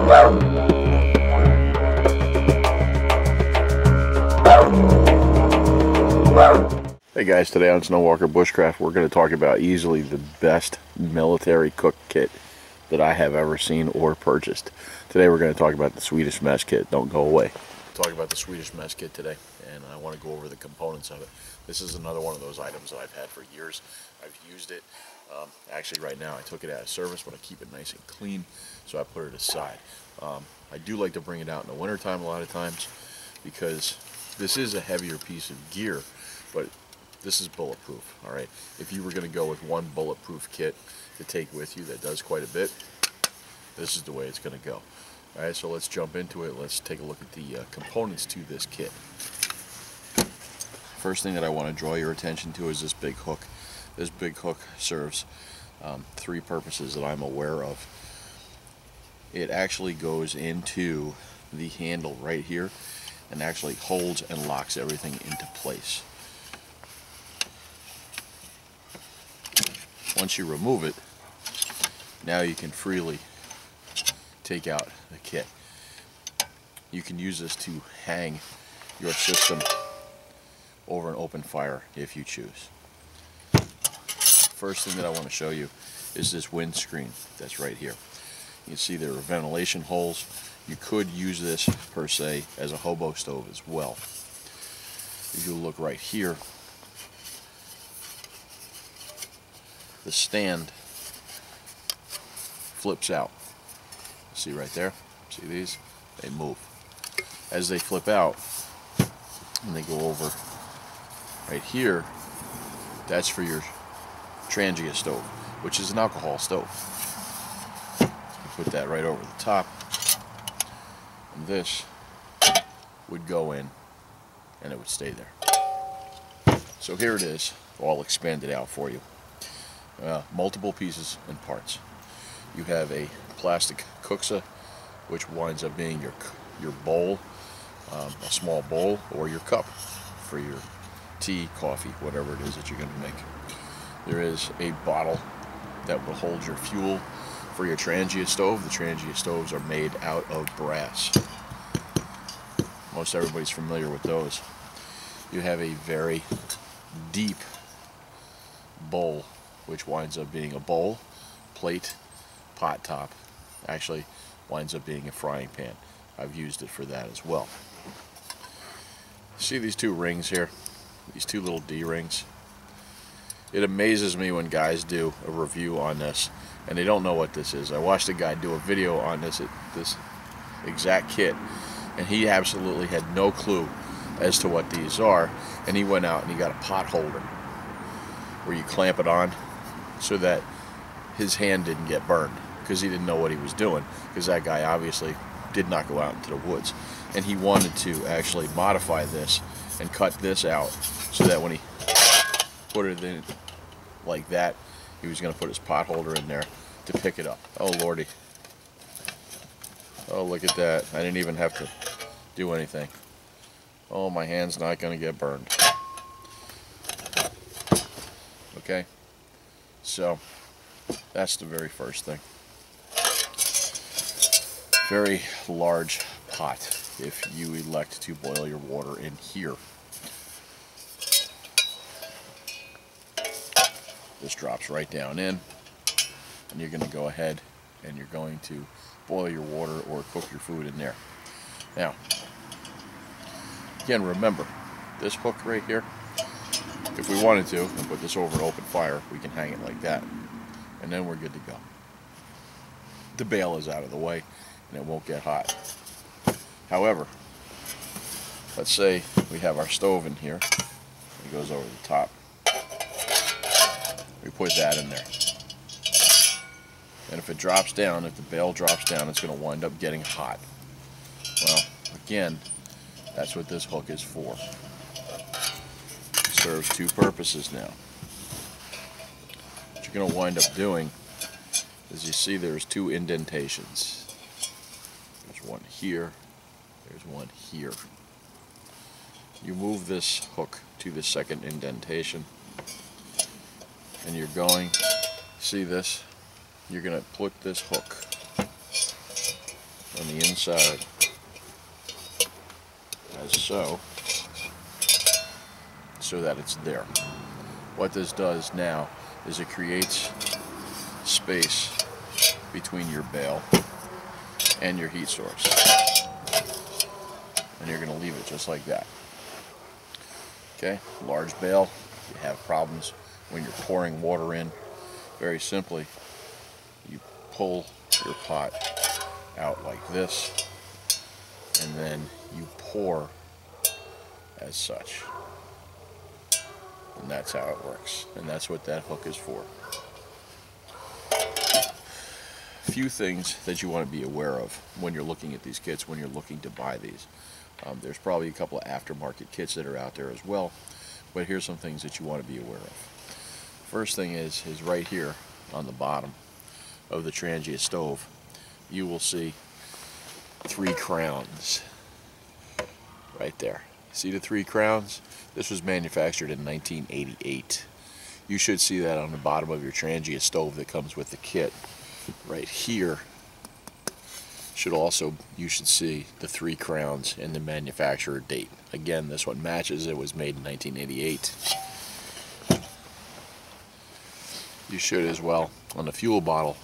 Hey guys, today on Snowwalker Bushcraft we're going to talk about easily the best military cook kit that I have ever seen or purchased. Today we're going to talk about the Swedish mess kit. Don't go away. Talk about the Swedish mess kit today, and I want to go over the components of it. This is another one of those items that I've had for years. I've used it. Actually right now I took it out of service, but I keep it nice and clean, so I put it aside. I do like to bring it out in the wintertime a lot of times because this is a heavier piece of gear, but this is bulletproof. Alright, if you were going to go with one bulletproof kit to take with you that does quite a bit, this is the way it's going to go. Alright, so let's jump into it. Let's take a look at the components to this kit. First thing that I want to draw your attention to is this big hook. This big hook serves three purposes that I'm aware of. It actually goes into the handle right here and actually holds and locks everything into place. Once you remove it, now you can freely take out the kit. You can use this to hang your system over an open fire if you choose. First thing that I want to show you is this windscreen that's right here. You can see there are ventilation holes. You could use this per se as a hobo stove as well. If you look right here, the stand flips out. See right there? See these? They move. As they flip out and they go over right here, that's for your trangia stove, which is an alcohol stove. You put that right over the top, and this would go in and it would stay there. So here it is, all expanded out for you. Multiple pieces and parts. You have a plastic Kuksa, which winds up being your bowl, a small bowl, or your cup for your tea, coffee, whatever it is that you're going to make. There is a bottle that will hold your fuel for your trangia stove. The trangia stoves are made out of brass. Most everybody's familiar with those. You have a very deep bowl, which winds up being a bowl, plate, pot top. Actually winds up being a frying pan. I've used it for that as well. See these two rings here? These two little D rings? It amazes me when guys do a review on this and they don't know what this is. I watched a guy do a video on this exact kit, and he absolutely had no clue as to what these are, and he went out and he got a pot holder where you clamp it on so that his hand didn't get burned, because he didn't know what he was doing, because that guy obviously did not go out into the woods, and he wanted to actually modify this and cut this out so that when he put it in like that, he was going to put his pot holder in there to pick it up. Oh lordy. Oh, look at that. I didn't even have to do anything. Oh, my hand's not going to get burned. Okay, so that's the very first thing. Very large pot if you elect to boil your water in here. This drops right down in, and you're going to go ahead and you're going to boil your water or cook your food in there. Now, again, remember, this hook right here, if we wanted to, and put this over an open fire, we can hang it like that, and then we're good to go. The bail is out of the way, and it won't get hot. However, let's say we have our stove in here. It goes over the top. We put that in there. And if it drops down, if the bail drops down, it's going to wind up getting hot. Well, again, that's what this hook is for. It serves two purposes now. What you're going to wind up doing is, you see there's two indentations. There's one here, there's one here. You move this hook to the second indentation, and you're going, see this? You're going to put this hook on the inside, as so that it's there. What this does now is it creates space between your bail and your heat source. And you're going to leave it just like that. Okay, large bail, you have problems when you're pouring water in. Very simply, you pull your pot out like this, and then you pour as such. And that's how it works. And that's what that hook is for. Few things that you want to be aware of when you're looking at these kits, when you're looking to buy these. There's probably a couple of aftermarket kits that are out there as well, but here's some things that you want to be aware of. First thing is right here on the bottom of the trangia stove, you will see 3 crowns right there. See the 3 crowns? This was manufactured in 1988. You should see that on the bottom of your trangia stove that comes with the kit. Right here you should see the 3 crowns and the manufacturer date. Again, this one matches. It was made in 1988. You should as well on the fuel bottle.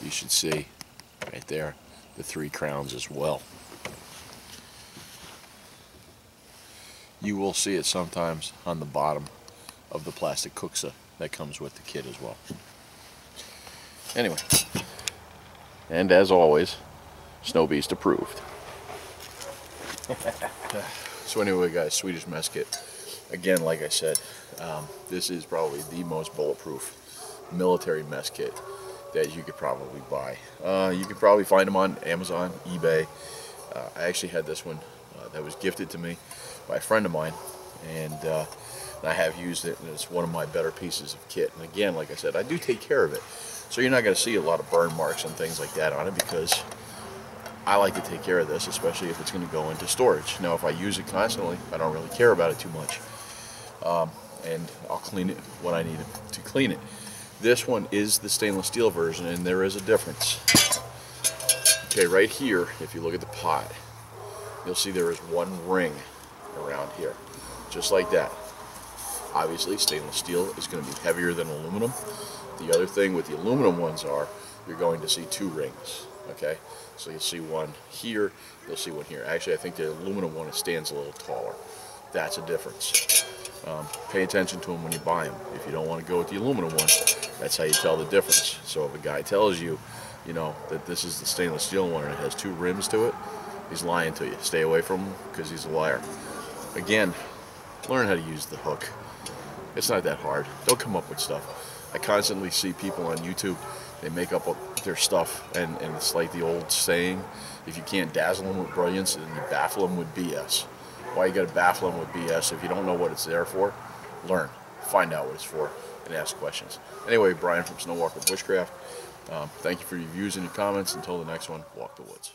You should see right there the 3 crowns as well. You will see it sometimes on the bottom of the plastic Kuksa that comes with the kit as well. Anyway, and as always, Snow Beast approved. So anyway guys, Swedish mess kit. Again, like I said, this is probably the most bulletproof military mess kit that you could probably buy. You could probably find them on Amazon, eBay. I actually had this one that was gifted to me by a friend of mine, and I have used it, and it's one of my better pieces of kit. And again, like I said, I do take care of it, so you're not going to see a lot of burn marks and things like that on it, because I like to take care of this, especially if it's going to go into storage. Now, if I use it constantly, I don't really care about it too much, and I'll clean it when I need to clean it. This one is the stainless steel version, and there is a difference. Okay, right here, if you look at the pot, you'll see there is 1 ring around here, just like that. Obviously, stainless steel is going to be heavier than aluminum. The other thing with the aluminum ones are, you're going to see 2 rings. Okay, so you'll see one here, you'll see one here. Actually, I think the aluminum one stands a little taller. That's a difference. Pay attention to them when you buy them. If you don't want to go with the aluminum one, that's how you tell the difference. So if a guy tells you, you know, that this is the stainless steel one and it has 2 rims to it, he's lying to you. Stay away from him, because he's a liar. Again, learn how to use the hook. It's not that hard. Don't come up with stuff. I constantly see people on YouTube, they make up their stuff, and it's like the old saying, if you can't dazzle them with brilliance, then you baffle them with BS. Why you gotta baffle them with BS? If you don't know what it's there for, learn. Find out what it's for, and ask questions. Anyway, Brian from Snowwalker Bushcraft. Thank you for your views and your comments. Until the next one, walk the woods.